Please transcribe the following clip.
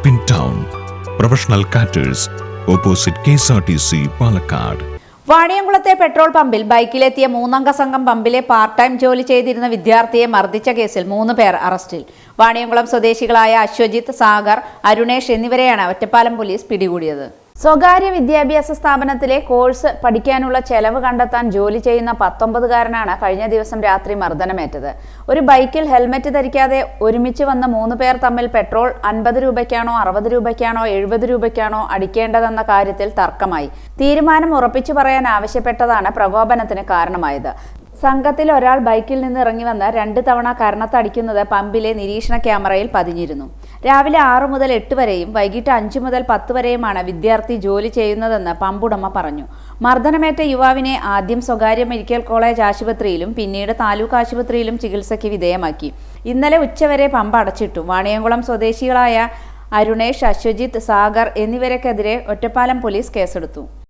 Shop in town, professional caterers, opposite KSRTC Palakkad. വാണിയംകുളത്തെ petrol പമ്പിൽ ബൈക്കിലെത്തിയ 3-അംഗ സംഘം പമ്പിലെ പാർട്ട് ടൈം ജോലി ചെയ്തിരുന്ന വിദ്യാർത്ഥിയെ മർദ്ദിച്ച കേസിൽ 3 പേർ അറസ്റ്റിൽ. വാണിയംകുളം സ്വദേശികളായ അശ്വജിത്ത്, സാഗർ, അരുണേഷ് എന്നിവരെയാണ് ഒറ്റപ്പാലം പോലീസ് പിടികൂടിയത്. സ്വകാര്യ വിദ്യാഭ്യാസ സ്ഥാപനത്തിലെ കോഴ്സ് പഠിക്കാനുള്ള ചെലവ് കണ്ടെത്താൻ ജോലി ചെയ്യുന്ന 19-കാരനാണ് കഴിഞ്ഞ ദിവസം രാത്രി മർദ്ദനമേറ്റത്. ഒരു ബൈക്കിൽ ഹെൽമറ്റ് ധരിക്കാതെ ഒരുമിച്ച് വന്ന 3 പേർ തമ്മിൽ പെട്രോൾ 50 രൂപയ്ക്കാണോ 60 രൂപയ്ക്കാണോ 70 രൂപയ്ക്കാണോ അടിക്കേണ്ടതെന്ന കാര്യത്തിൽ തർക്കമായി. തീരുമാനം ഉറപ്പിച്ചു പറയാൻ ആവശ്യപ്പെട്ടതാണ് പ്രകോപനത്തിന് കാരണമായത്. സംഘത്തിൽ ഒരാൾ ബൈക്കിൽ നിന്ന് ഇറങ്ങി വന്ന് 2 തവണ കരണത്തടിക്കുന്നത് പമ്പിലെ നിരീക്ഷണ ക്യാമറയിൽ പതിഞ്ഞിരുന്നു. രാവിലെ 6 മുതൽ 8 വരെയും വൈകിട്ട് 5 മുതൽ 10 വരെയുമാണ് വിദ്യാർത്ഥി ജോലി ചെയ്യുന്നതെന്ന് പമ്പുടമ പറഞ്ഞു. മർദ്ദനമേറ്റ യുവാവിനെ ആദ്യം സ്വകാര്യ മെഡിക്കൽ കോളേജ് ആശുപത്രിയിലും പിന്നീട് താലൂക്ക് ആശുപത്രിയിലും ചികിത്സയ്ക്ക് വിധേയമാക്കി. ഇന്നലെ ഉച്ചവരെ പമ്പ് അടച്ചിട്ടു. വാണിയംകുളം സ്വദേശികളായ അരുണേഷ്, അശ്വജിത്ത്, സാഗർ എന്നിവരെക്കെതിരെ ഒറ്റപ്പാലം പോലീസ് കേസെടുത്തു.